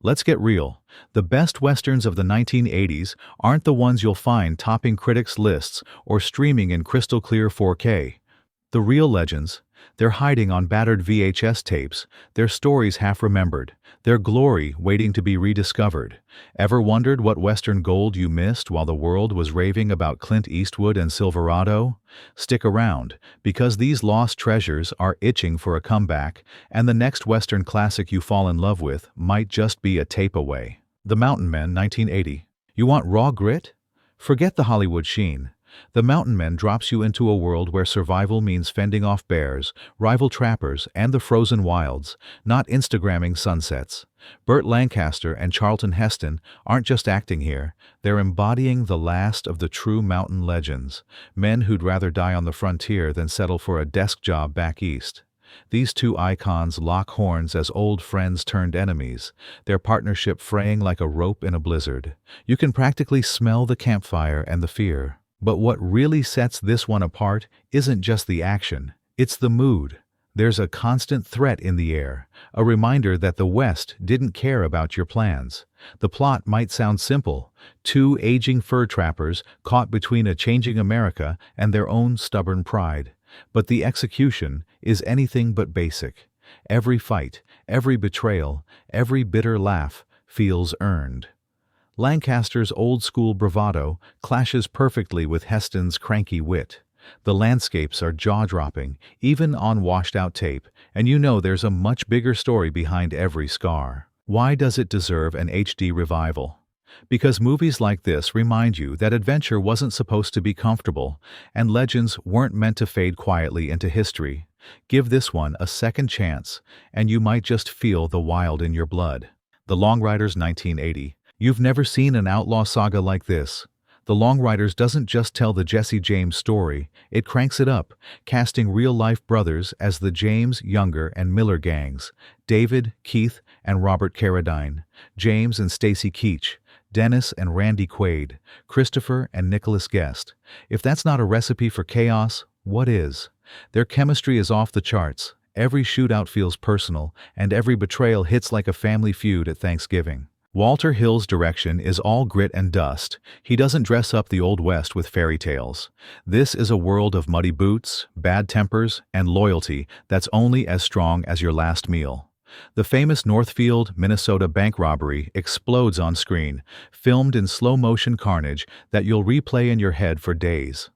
Let's get real. The best westerns of the 1980s aren't the ones you'll find topping critics' lists or streaming in crystal clear 4K. The real legends, they're hiding on battered VHS tapes, their stories half remembered, their glory waiting to be rediscovered. Ever wondered what Western gold you missed while the world was raving about Clint Eastwood and Silverado? Stick around, because these lost treasures are itching for a comeback, and the next Western classic you fall in love with might just be a tape away. The Mountain Men, 1980. You want raw grit? Forget the Hollywood sheen. The Mountain Men drops you into a world where survival means fending off bears, rival trappers, and the frozen wilds, not Instagramming sunsets. Burt Lancaster and Charlton Heston aren't just acting here, they're embodying the last of the true mountain legends, men who'd rather die on the frontier than settle for a desk job back east. These two icons lock horns as old friends turned enemies, their partnership fraying like a rope in a blizzard. You can practically smell the campfire and the fear. But what really sets this one apart isn't just the action, it's the mood. There's a constant threat in the air, a reminder that the West didn't care about your plans. The plot might sound simple: two aging fur trappers caught between a changing America and their own stubborn pride. But the execution is anything but basic. Every fight, every betrayal, every bitter laugh feels earned. Lancaster's old-school bravado clashes perfectly with Heston's cranky wit. The landscapes are jaw-dropping, even on washed-out tape, and you know there's a much bigger story behind every scar. Why does it deserve an HD revival? Because movies like this remind you that adventure wasn't supposed to be comfortable, and legends weren't meant to fade quietly into history. Give this one a second chance, and you might just feel the wild in your blood. The Long Riders, 1980. You've never seen an outlaw saga like this. The Long Riders doesn't just tell the Jesse James story, it cranks it up, casting real-life brothers as the James, Younger, and Miller gangs, David, Keith, and Robert Carradine, James and Stacy Keach, Dennis and Randy Quaid, Christopher and Nicholas Guest. If that's not a recipe for chaos, what is? Their chemistry is off the charts. Every shootout feels personal, and every betrayal hits like a family feud at Thanksgiving. Walter Hill's direction is all grit and dust. He doesn't dress up the Old West with fairy tales. This is a world of muddy boots, bad tempers, and loyalty that's only as strong as your last meal. The famous Northfield, Minnesota bank robbery explodes on screen, filmed in slow-motion carnage that you'll replay in your head for days.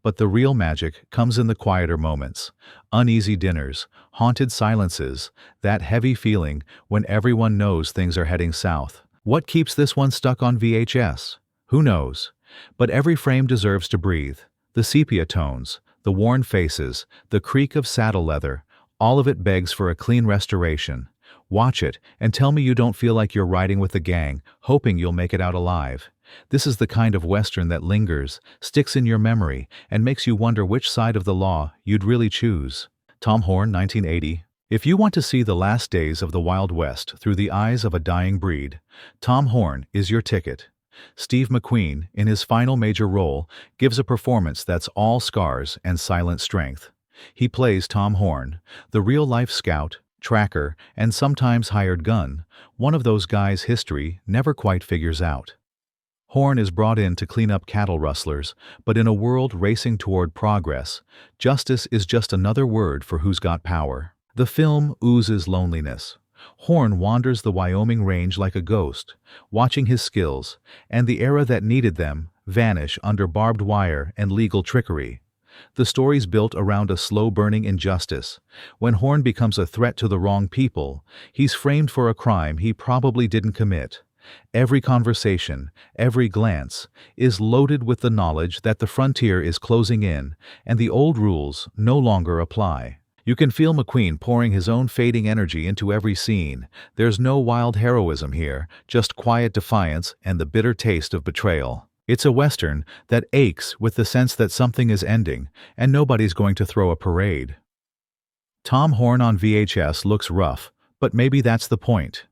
But the real magic comes in the quieter moments. Uneasy dinners, haunted silences, that heavy feeling when everyone knows things are heading south. What keeps this one stuck on VHS? Who knows? But every frame deserves to breathe. The sepia tones, the worn faces, the creak of saddle leather, all of it begs for a clean restoration. Watch it and tell me you don't feel like you're riding with the gang, hoping you'll make it out alive. This is the kind of Western that lingers, sticks in your memory, and makes you wonder which side of the law you'd really choose. Tom Horn, 1980. If you want to see the last days of the Wild West through the eyes of a dying breed, Tom Horn is your ticket. Steve McQueen, in his final major role, gives a performance that's all scars and silent strength. He plays Tom Horn, the real-life scout, tracker, and sometimes hired gun, one of those guys history never quite figures out. Horn is brought in to clean up cattle rustlers, but in a world racing toward progress, justice is just another word for who's got power. The film oozes loneliness. Horn wanders the Wyoming range like a ghost, watching his skills, and the era that needed them, vanish under barbed wire and legal trickery. The story's built around a slow-burning injustice. When Horn becomes a threat to the wrong people, he's framed for a crime he probably didn't commit. Every conversation, every glance, is loaded with the knowledge that the frontier is closing in, and the old rules no longer apply. You can feel McQueen pouring his own fading energy into every scene. There's no wild heroism here, just quiet defiance and the bitter taste of betrayal. It's a Western that aches with the sense that something is ending, and nobody's going to throw a parade. Tom Horn on VHS looks rough, but maybe that's the point.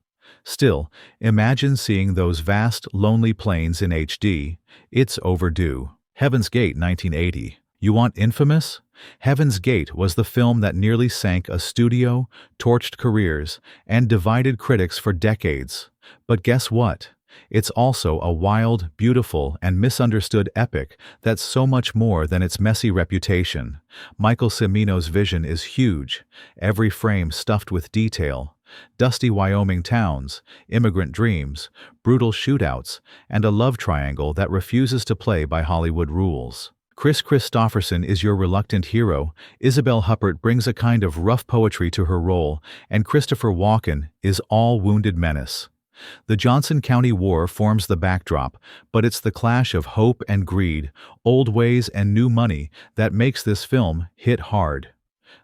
Still, imagine seeing those vast, lonely plains in HD. It's overdue. Heaven's Gate, 1980. You want infamous? Heaven's Gate was the film that nearly sank a studio, torched careers, and divided critics for decades. But guess what? It's also a wild, beautiful, and misunderstood epic that's so much more than its messy reputation. Michael Cimino's vision is huge, every frame stuffed with detail. Dusty Wyoming towns, immigrant dreams, brutal shootouts, and a love triangle that refuses to play by Hollywood rules. Chris Christopherson is your reluctant hero, Isabel Huppert brings a kind of rough poetry to her role, and Christopher Walken is all wounded menace. The Johnson County War forms the backdrop, but it's the clash of hope and greed, old ways and new money, that makes this film hit hard.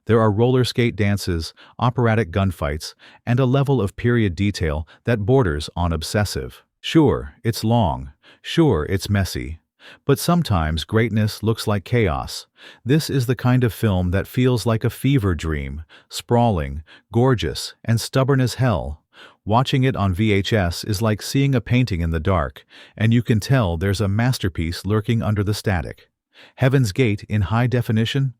There are roller skate dances, operatic gunfights, and a level of period detail that borders on obsessive. Sure, it's long. Sure, it's messy. But sometimes greatness looks like chaos. This is the kind of film that feels like a fever dream, sprawling, gorgeous, and stubborn as hell. Watching it on VHS is like seeing a painting in the dark, and you can tell there's a masterpiece lurking under the static. Heaven's Gate in high definition?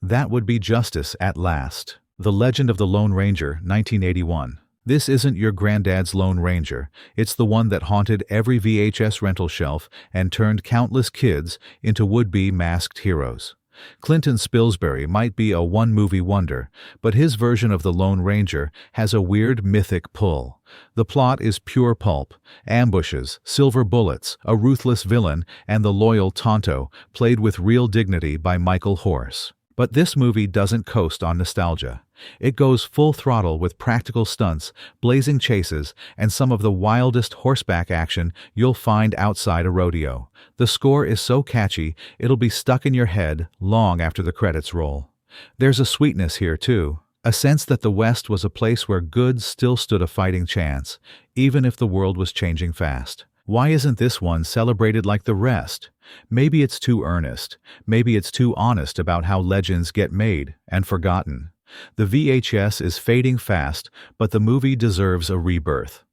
That would be justice at last. The Legend of the Lone Ranger, 1981. This isn't your granddad's Lone Ranger. It's the one that haunted every VHS rental shelf and turned countless kids into would-be masked heroes. Clinton Spilsbury might be a one-movie wonder, but his version of the Lone Ranger has a weird mythic pull. The plot is pure pulp: ambushes, silver bullets, a ruthless villain, and the loyal Tonto, played with real dignity by Michael Horse. But this movie doesn't coast on nostalgia. It goes full throttle with practical stunts, blazing chases, and some of the wildest horseback action you'll find outside a rodeo. The score is so catchy, it'll be stuck in your head long after the credits roll. There's a sweetness here, too. A sense that the West was a place where good still stood a fighting chance, even if the world was changing fast. Why isn't this one celebrated like the rest? Maybe it's too earnest. Maybe it's too honest about how legends get made and forgotten. The VHS is fading fast, but the movie deserves a rebirth.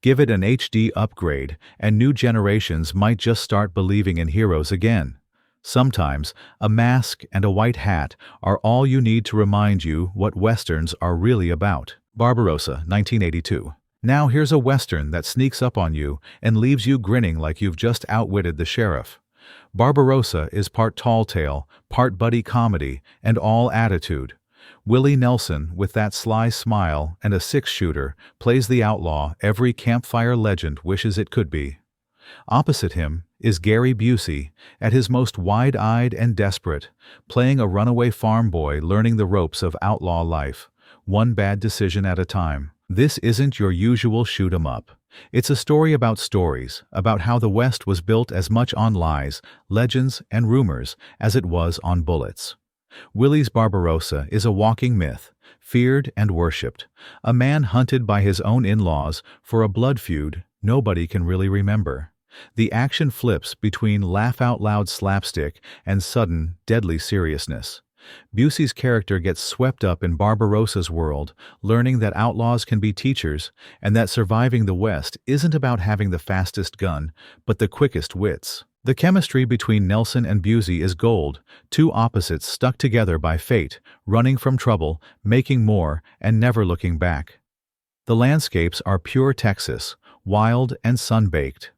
Give it an HD upgrade, and new generations might just start believing in heroes again. Sometimes, a mask and a white hat are all you need to remind you what Westerns are really about. Barbarossa, 1982. Now here's a Western that sneaks up on you and leaves you grinning like you've just outwitted the sheriff. Barbarossa is part tall tale, part buddy comedy, and all attitude. Willie Nelson, with that sly smile and a six-shooter, plays the outlaw every campfire legend wishes it could be. Opposite him is Gary Busey, at his most wide-eyed and desperate, playing a runaway farm boy learning the ropes of outlaw life, one bad decision at a time. This isn't your usual shoot-'em-up. It's a story about stories, about how the West was built as much on lies, legends, and rumors as it was on bullets. Willie's Barbarossa is a walking myth, feared and worshipped, a man hunted by his own in-laws for a blood feud nobody can really remember. The action flips between laugh-out-loud slapstick and sudden, deadly seriousness. Busey's character gets swept up in Barbarossa's world, learning that outlaws can be teachers, and that surviving the West isn't about having the fastest gun, but the quickest wits. The chemistry between Nelson and Busey is gold, two opposites stuck together by fate, running from trouble, making more, and never looking back. The landscapes are pure Texas, wild and sun-baked.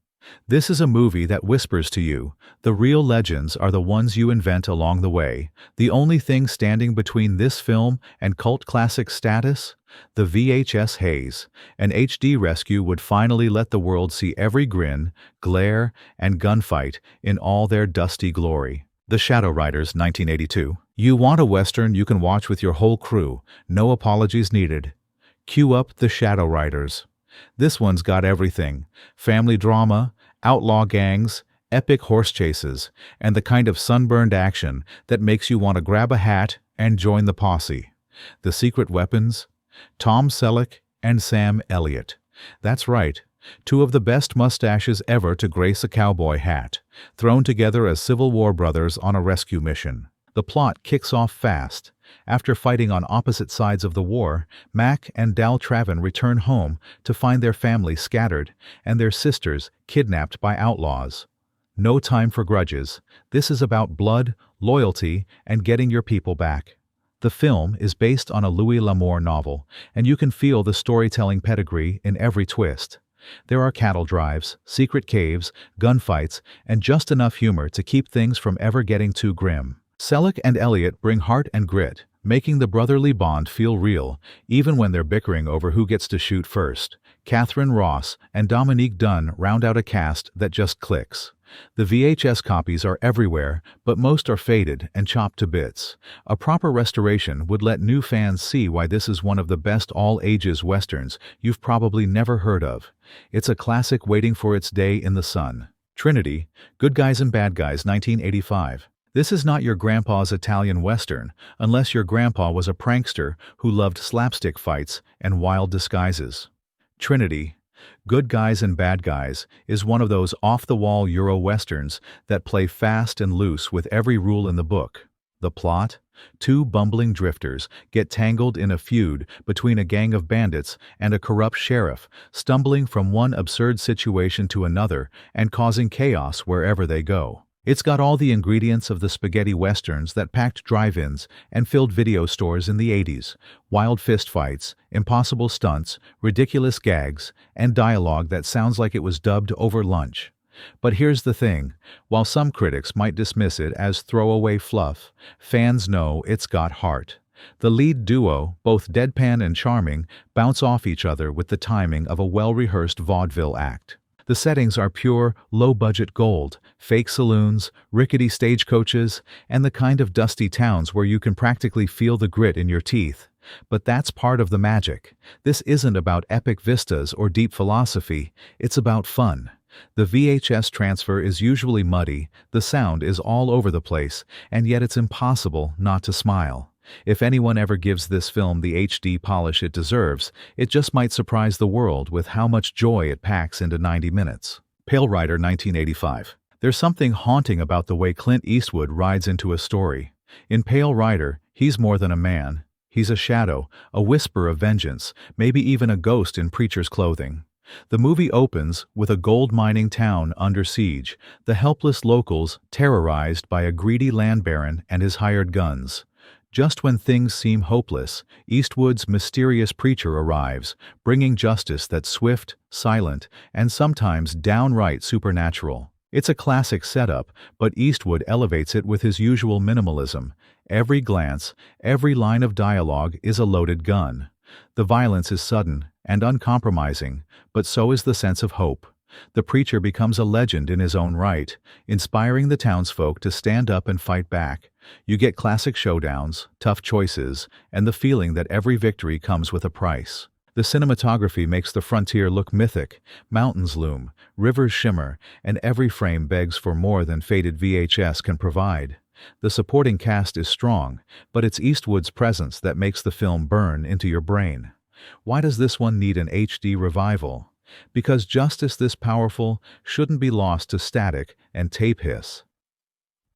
This is a movie that whispers to you, the real legends are the ones you invent along the way. The only thing standing between this film and cult classic status? The VHS haze. An HD rescue would finally let the world see every grin, glare, and gunfight in all their dusty glory. The Shadow Riders, 1982. You want a Western you can watch with your whole crew, no apologies needed. Cue up The Shadow Riders. This one's got everything: family drama, outlaw gangs, epic horse chases, and the kind of sunburned action that makes you want to grab a hat and join the posse. The secret weapons? Tom Selleck and Sam Elliott. That's right, two of the best mustaches ever to grace a cowboy hat, thrown together as Civil War brothers on a rescue mission. The plot kicks off fast. After fighting on opposite sides of the war, Mac and Dal Travin return home to find their family scattered and their sisters kidnapped by outlaws. No time for grudges. This is about blood, loyalty, and getting your people back. The film is based on a Louis L'Amour novel, and you can feel the storytelling pedigree in every twist. There are cattle drives, secret caves, gunfights, and just enough humor to keep things from ever getting too grim. Selleck and Elliot bring heart and grit, making the brotherly bond feel real, even when they're bickering over who gets to shoot first. Catherine Ross and Dominique Dunne round out a cast that just clicks. The VHS copies are everywhere, but most are faded and chopped to bits. A proper restoration would let new fans see why this is one of the best all-ages westerns you've probably never heard of. It's a classic waiting for its day in the sun. Trinity, Good Guys and Bad Guys, 1985. This is not your grandpa's Italian western, unless your grandpa was a prankster who loved slapstick fights and wild disguises. Trinity, Good Guys and Bad Guys is one of those off-the-wall Euro westerns that play fast and loose with every rule in the book. The plot? Two bumbling drifters get tangled in a feud between a gang of bandits and a corrupt sheriff, stumbling from one absurd situation to another and causing chaos wherever they go. It's got all the ingredients of the spaghetti westerns that packed drive-ins and filled video stores in the 80s. Wild fistfights, impossible stunts, ridiculous gags, and dialogue that sounds like it was dubbed over lunch. But here's the thing, while some critics might dismiss it as throwaway fluff, fans know it's got heart. The lead duo, both deadpan and charming, bounce off each other with the timing of a well-rehearsed vaudeville act. The settings are pure, low-budget gold, fake saloons, rickety stagecoaches, and the kind of dusty towns where you can practically feel the grit in your teeth. But that's part of the magic. This isn't about epic vistas or deep philosophy, it's about fun. The VHS transfer is usually muddy, the sound is all over the place, and yet it's impossible not to smile. If anyone ever gives this film the HD polish it deserves, it just might surprise the world with how much joy it packs into 90 minutes. Pale Rider, 1985. There's something haunting about the way Clint Eastwood rides into a story. In Pale Rider, he's more than a man. He's a shadow, a whisper of vengeance, maybe even a ghost in preacher's clothing. The movie opens with a gold mining town under siege, the helpless locals terrorized by a greedy land baron and his hired guns. Just when things seem hopeless, Eastwood's mysterious preacher arrives, bringing justice that's swift, silent, and sometimes downright supernatural. It's a classic setup, but Eastwood elevates it with his usual minimalism. Every glance, every line of dialogue is a loaded gun. The violence is sudden and uncompromising, but so is the sense of hope. The preacher becomes a legend in his own right, inspiring the townsfolk to stand up and fight back. You get classic showdowns, tough choices, and the feeling that every victory comes with a price. The cinematography makes the frontier look mythic. Mountains loom, rivers shimmer, and every frame begs for more than faded VHS can provide. The supporting cast is strong, but it's Eastwood's presence that makes the film burn into your brain. Why does this one need an HD revival? Because justice this powerful shouldn't be lost to static and tape hiss.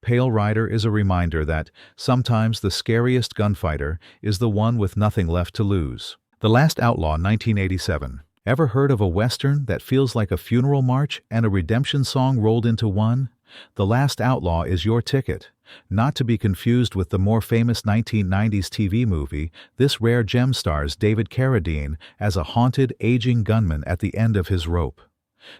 Pale Rider is a reminder that sometimes the scariest gunfighter is the one with nothing left to lose. The Last Outlaw, 1987. Ever heard of a western that feels like a funeral march and a redemption song rolled into one? The Last Outlaw is your ticket. Not to be confused with the more famous 1990s TV movie, this rare gem stars David Carradine as a haunted, aging gunman at the end of his rope.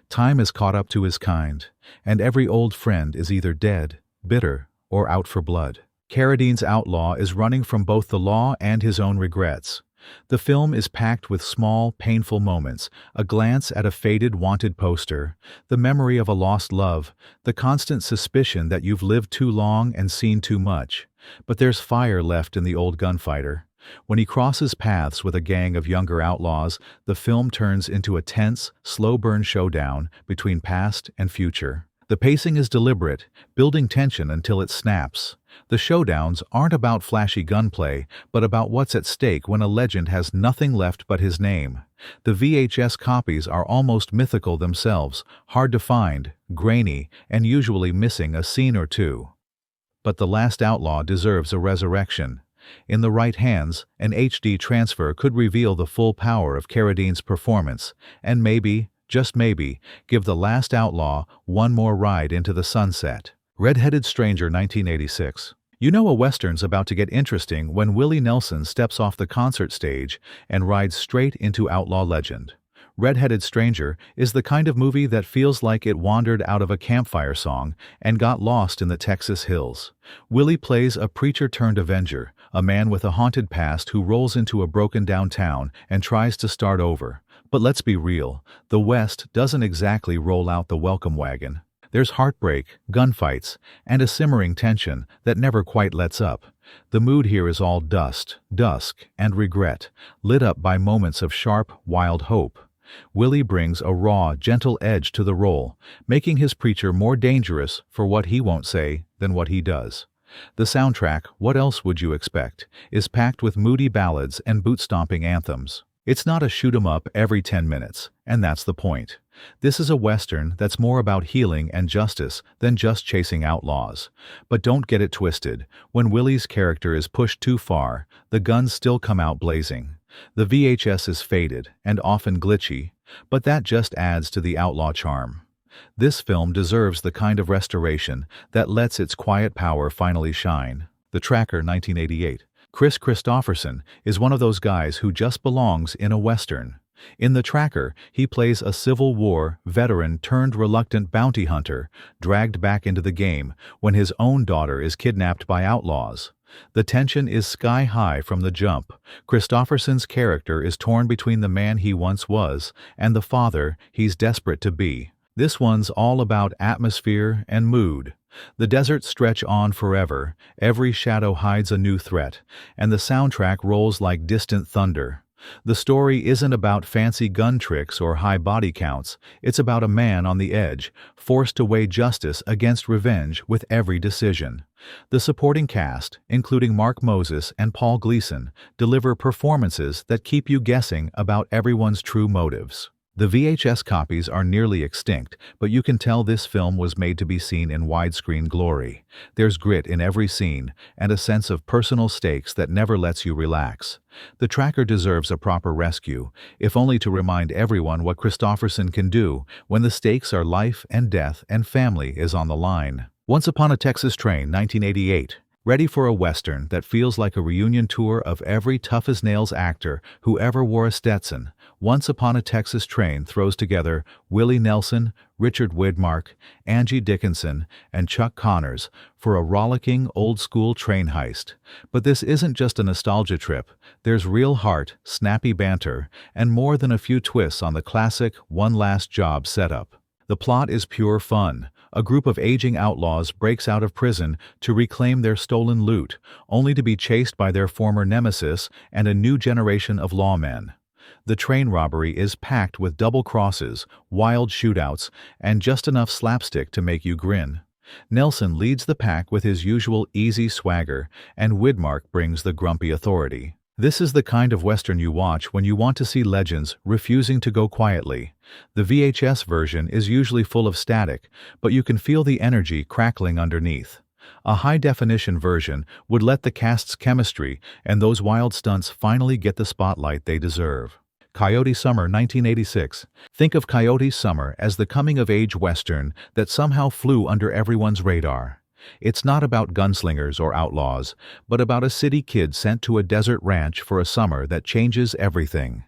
Time has caught up to his kind, and every old friend is either dead, bitter, or out for blood. Carradine's outlaw is running from both the law and his own regrets. The film is packed with small, painful moments, a glance at a faded wanted poster, the memory of a lost love, the constant suspicion that you've lived too long and seen too much. But there's fire left in the old gunfighter. When he crosses paths with a gang of younger outlaws, the film turns into a tense, slow-burn showdown between past and future. The pacing is deliberate, building tension until it snaps. The showdowns aren't about flashy gunplay, but about what's at stake when a legend has nothing left but his name. The VHS copies are almost mythical themselves, hard to find, grainy, and usually missing a scene or two. But The Last Outlaw deserves a resurrection. In the right hands, an HD transfer could reveal the full power of Carradine's performance, and maybe, just maybe, give The Last Outlaw one more ride into the sunset. Red-Headed Stranger 1986. You know a western's about to get interesting when Willie Nelson steps off the concert stage and rides straight into outlaw legend. Red-Headed Stranger is the kind of movie that feels like it wandered out of a campfire song and got lost in the Texas hills. Willie plays a preacher-turned-avenger, a man with a haunted past who rolls into a broken-down town and tries to start over. But let's be real, the West doesn't exactly roll out the welcome wagon. There's heartbreak, gunfights, and a simmering tension that never quite lets up. The mood here is all dust, dusk, and regret, lit up by moments of sharp, wild hope. Willie brings a raw, gentle edge to the role, making his preacher more dangerous for what he won't say than what he does. The soundtrack, What Else Would You Expect?, is packed with moody ballads and boot-stomping anthems. It's not a shoot-'em-up every 10 minutes, and that's the point. This is a western that's more about healing and justice than just chasing outlaws. But don't get it twisted. When Willie's character is pushed too far, the guns still come out blazing. The VHS is faded and often glitchy, but that just adds to the outlaw charm. This film deserves the kind of restoration that lets its quiet power finally shine. The Tracker 1988. Kris Kristofferson is one of those guys who just belongs in a western. In The Tracker, he plays a Civil War veteran turned reluctant bounty hunter, dragged back into the game when his own daughter is kidnapped by outlaws. The tension is sky-high from the jump. Kristofferson's character is torn between the man he once was and the father he's desperate to be. This one's all about atmosphere and mood. The deserts stretch on forever, every shadow hides a new threat, and the soundtrack rolls like distant thunder. The story isn't about fancy gun tricks or high body counts, it's about a man on the edge, forced to weigh justice against revenge with every decision. The supporting cast, including Mark Moses and Paul Gleason, deliver performances that keep you guessing about everyone's true motives. The VHS copies are nearly extinct, but you can tell this film was made to be seen in widescreen glory. There's grit in every scene, and a sense of personal stakes that never lets you relax. The Tracker deserves a proper rescue, if only to remind everyone what Kristofferson can do when the stakes are life and death and family is on the line. Once Upon a Texas Train 1988. Ready for a western that feels like a reunion tour of every tough-as-nails actor who ever wore a Stetson. Once Upon a Texas Train throws together Willie Nelson, Richard Widmark, Angie Dickinson, and Chuck Connors for a rollicking, old-school train heist. But this isn't just a nostalgia trip. There's real heart, snappy banter, and more than a few twists on the classic One Last Job setup. The plot is pure fun. A group of aging outlaws breaks out of prison to reclaim their stolen loot, only to be chased by their former nemesis and a new generation of lawmen. The train robbery is packed with double crosses, wild shootouts, and just enough slapstick to make you grin. Nelson leads the pack with his usual easy swagger, and Widmark brings the grumpy authority. This is the kind of western you watch when you want to see legends refusing to go quietly. The VHS version is usually full of static, but you can feel the energy crackling underneath. A high-definition version would let the cast's chemistry and those wild stunts finally get the spotlight they deserve. Coyote Summer 1986. Think of Coyote Summer as the coming-of-age western that somehow flew under everyone's radar. It's not about gunslingers or outlaws, but about a city kid sent to a desert ranch for a summer that changes everything.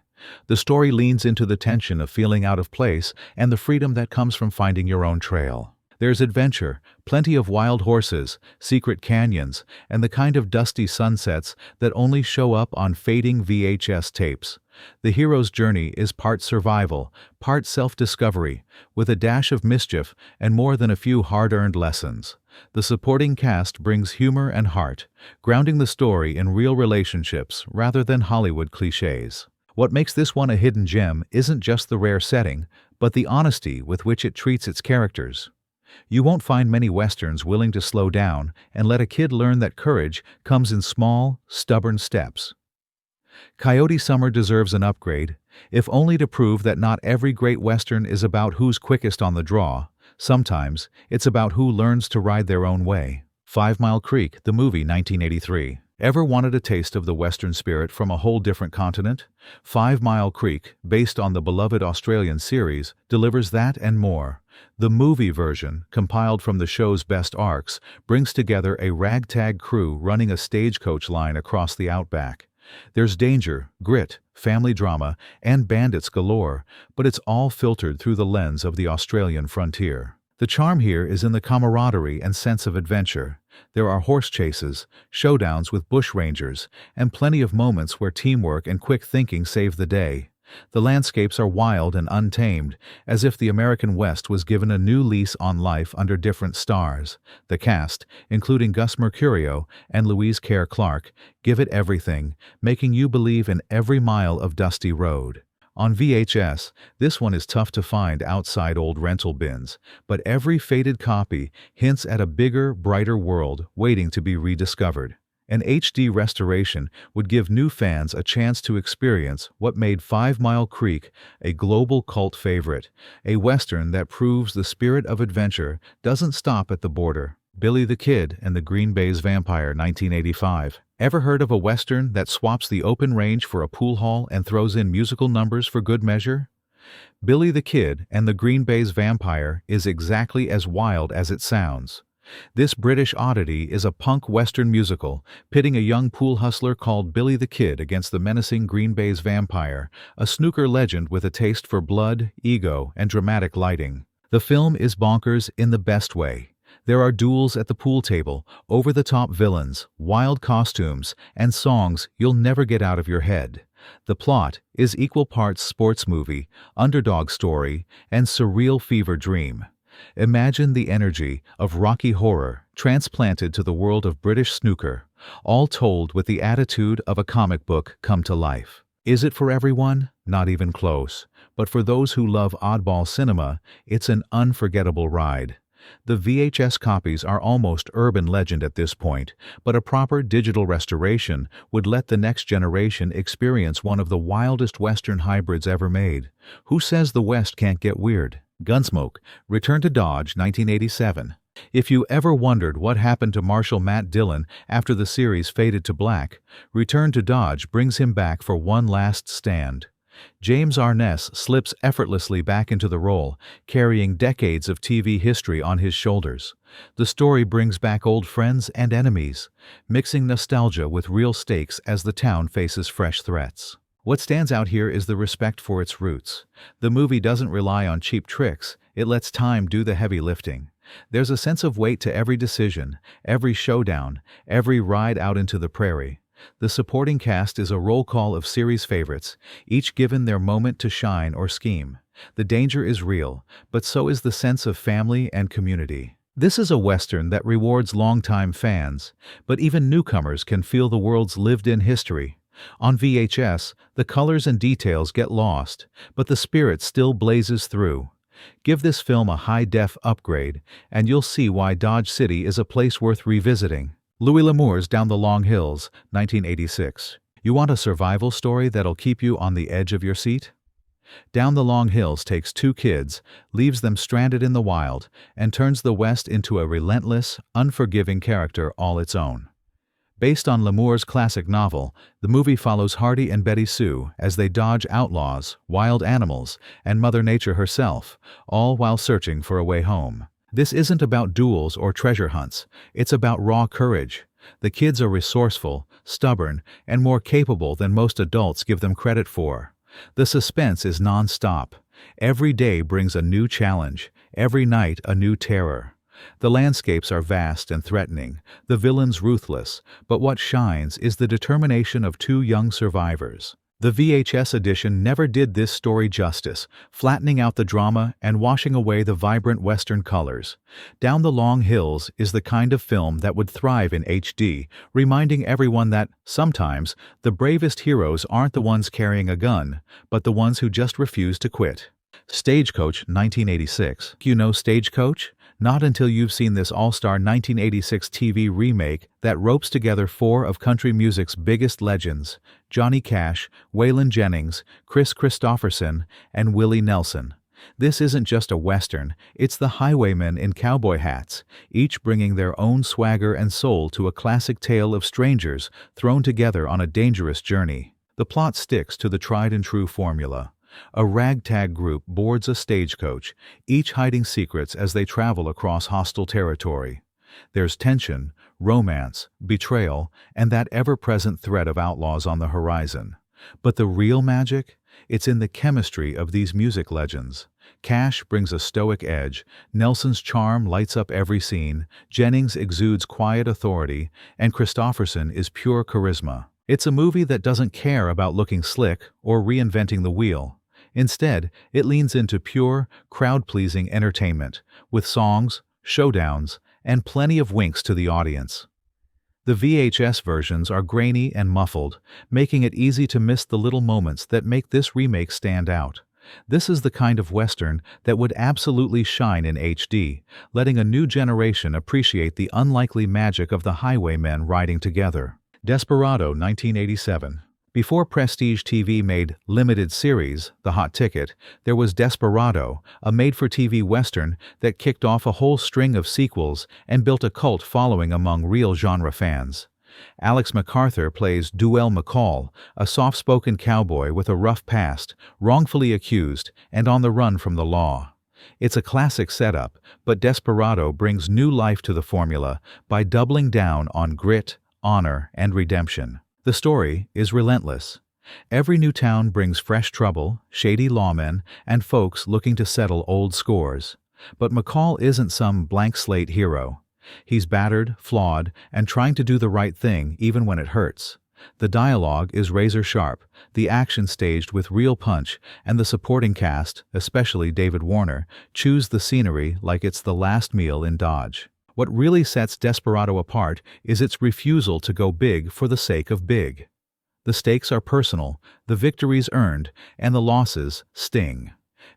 The story leans into the tension of feeling out of place and the freedom that comes from finding your own trail. There's adventure, plenty of wild horses, secret canyons, and the kind of dusty sunsets that only show up on fading VHS tapes. The hero's journey is part survival, part self-discovery, with a dash of mischief and more than a few hard-earned lessons. The supporting cast brings humor and heart, grounding the story in real relationships rather than Hollywood cliches. What makes this one a hidden gem isn't just the rare setting, but the honesty with which it treats its characters. You won't find many westerns willing to slow down and let a kid learn that courage comes in small, stubborn steps. Coyote Summer deserves an upgrade, if only to prove that not every great western is about who's quickest on the draw. Sometimes, it's about who learns to ride their own way. 5 Mile Creek, the movie 1983. Ever wanted a taste of the Western spirit from a whole different continent? 5 Mile Creek, based on the beloved Australian series, delivers that and more. The movie version, compiled from the show's best arcs, brings together a ragtag crew running a stagecoach line across the outback. There's danger, grit, family drama, and bandits galore, but it's all filtered through the lens of the Australian frontier. The charm here is in the camaraderie and sense of adventure. There are horse chases, showdowns with bushrangers, and plenty of moments where teamwork and quick thinking save the day. The landscapes are wild and untamed, as if the American West was given a new lease on life under different stars. The cast, including Gus Mercurio and Louise Kerr Clark, give it everything, making you believe in every mile of dusty road. On VHS, this one is tough to find outside old rental bins, but every faded copy hints at a bigger, brighter world waiting to be rediscovered. An HD restoration would give new fans a chance to experience what made 5 Mile Creek a global cult favorite, a Western that proves the spirit of adventure doesn't stop at the border. Billy the Kid and the Green Bay's Vampire, 1985. Ever heard of a Western that swaps the open range for a pool hall and throws in musical numbers for good measure? Billy the Kid and the Green Bay's Vampire is exactly as wild as it sounds. This British oddity is a punk Western musical, pitting a young pool hustler called Billy the Kid against the menacing Green Bay's Vampire, a snooker legend with a taste for blood, ego, and dramatic lighting. The film is bonkers in the best way. There are duels at the pool table, over-the-top villains, wild costumes, and songs you'll never get out of your head. The plot is equal parts sports movie, underdog story, and surreal fever dream. Imagine the energy of Rocky Horror transplanted to the world of British snooker, all told with the attitude of a comic book come to life. Is it for everyone? Not even close. But for those who love oddball cinema, it's an unforgettable ride. The VHS copies are almost urban legend at this point, but a proper digital restoration would let the next generation experience one of the wildest Western hybrids ever made. Who says the West can't get weird? Gunsmoke, Return to Dodge, 1987. If you ever wondered what happened to Marshal Matt Dillon after the series faded to black, Return to Dodge brings him back for one last stand. James Arness slips effortlessly back into the role, carrying decades of TV history on his shoulders. The story brings back old friends and enemies, mixing nostalgia with real stakes as the town faces fresh threats. What stands out here is the respect for its roots. The movie doesn't rely on cheap tricks, it lets time do the heavy lifting. There's a sense of weight to every decision, every showdown, every ride out into the prairie. The supporting cast is a roll call of series favorites, each given their moment to shine or scheme. The danger is real, but so is the sense of family and community. This is a Western that rewards longtime fans, but even newcomers can feel the world's lived-in history. On VHS, the colors and details get lost, but the spirit still blazes through. Give this film a high-def upgrade, and you'll see why Dodge City is a place worth revisiting. Louis L'Amour's Down the Long Hills, 1986. You want a survival story that'll keep you on the edge of your seat? Down the Long Hills takes two kids, leaves them stranded in the wild, and turns the West into a relentless, unforgiving character all its own. Based on L'Amour's classic novel, the movie follows Hardy and Betty Sue as they dodge outlaws, wild animals, and Mother Nature herself, all while searching for a way home. This isn't about duels or treasure hunts, it's about raw courage. The kids are resourceful, stubborn, and more capable than most adults give them credit for. The suspense is non-stop. Every day brings a new challenge, every night a new terror. The landscapes are vast and threatening, the villains ruthless, but what shines is the determination of two young survivors. The VHS edition never did this story justice, flattening out the drama and washing away the vibrant Western colors. Down the Long Hills is the kind of film that would thrive in HD, reminding everyone that, sometimes, the bravest heroes aren't the ones carrying a gun, but the ones who just refuse to quit. Stagecoach, 1986. You know Stagecoach? Not until you've seen this all-star 1986 TV remake that ropes together four of country music's biggest legends: Johnny Cash, Waylon Jennings, Chris Christopherson, and Willie Nelson. This isn't just a Western, it's the highwaymen in cowboy hats, each bringing their own swagger and soul to a classic tale of strangers thrown together on a dangerous journey. The plot sticks to the tried-and-true formula. A ragtag group boards a stagecoach, each hiding secrets as they travel across hostile territory. There's tension, romance, betrayal, and that ever-present threat of outlaws on the horizon. But the real magic? It's in the chemistry of these music legends. Cash brings a stoic edge, Nelson's charm lights up every scene, Jennings exudes quiet authority, and Christopherson is pure charisma. It's a movie that doesn't care about looking slick or reinventing the wheel. Instead, it leans into pure, crowd-pleasing entertainment, with songs, showdowns, and plenty of winks to the audience. The VHS versions are grainy and muffled, making it easy to miss the little moments that make this remake stand out. This is the kind of Western that would absolutely shine in HD, letting a new generation appreciate the unlikely magic of the highwaymen riding together. Desperado, 1987. Before Prestige TV made limited series, The Hot Ticket, there was Desperado, a made-for-TV Western that kicked off a whole string of sequels and built a cult following among real genre fans. Alex MacArthur plays Duell McCall, a soft-spoken cowboy with a rough past, wrongfully accused, and on the run from the law. It's a classic setup, but Desperado brings new life to the formula by doubling down on grit, honor, and redemption. The story is relentless. Every new town brings fresh trouble, shady lawmen, and folks looking to settle old scores. But McCall isn't some blank slate hero. He's battered, flawed, and trying to do the right thing even when it hurts. The dialogue is razor sharp, the action staged with real punch, and the supporting cast, especially David Warner, chews the scenery like it's the last meal in Dodge. What really sets Desperado apart is its refusal to go big for the sake of big. The stakes are personal, the victories earned, and the losses sting.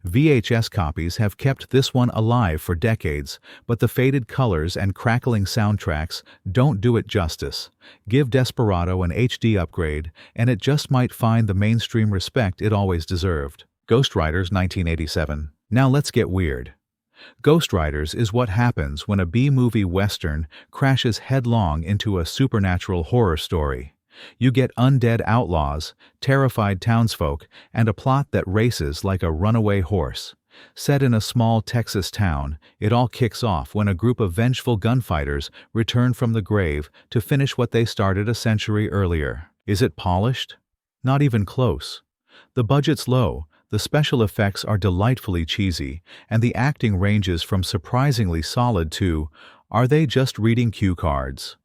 VHS copies have kept this one alive for decades, but the faded colors and crackling soundtracks don't do it justice. Give Desperado an HD upgrade, and it just might find the mainstream respect it always deserved. Ghost Riders, 1987. Now let's get weird. Ghost Riders is what happens when a B-movie Western crashes headlong into a supernatural horror story. You get undead outlaws, terrified townsfolk, and a plot that races like a runaway horse. Set in a small Texas town, it all kicks off when a group of vengeful gunfighters return from the grave to finish what they started a century earlier. Is it polished? Not even close. The budget's low. The special effects are delightfully cheesy, and the acting ranges from surprisingly solid to, are they just reading cue cards?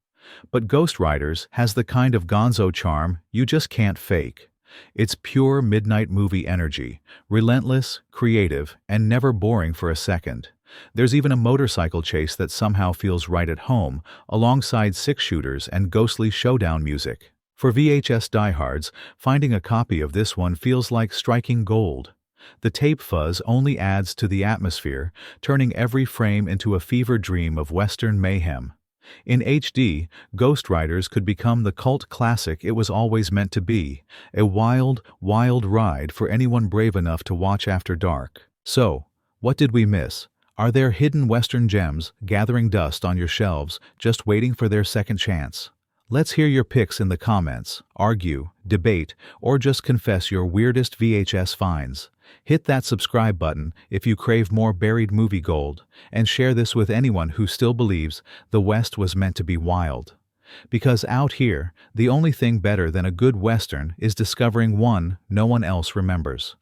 But Ghost Riders has the kind of gonzo charm you just can't fake. It's pure midnight movie energy, relentless, creative, and never boring for a second. There's even a motorcycle chase that somehow feels right at home, alongside six-shooters and ghostly showdown music. For VHS diehards, finding a copy of this one feels like striking gold. The tape fuzz only adds to the atmosphere, turning every frame into a fever dream of Western mayhem. In HD, Ghost Riders could become the cult classic it was always meant to be, a wild, wild ride for anyone brave enough to watch after dark. So, what did we miss? Are there hidden Western gems gathering dust on your shelves, just waiting for their second chance? Let's hear your picks in the comments, argue, debate, or just confess your weirdest VHS finds. Hit that subscribe button if you crave more buried movie gold, and share this with anyone who still believes the West was meant to be wild. Because out here, the only thing better than a good Western is discovering one no one else remembers.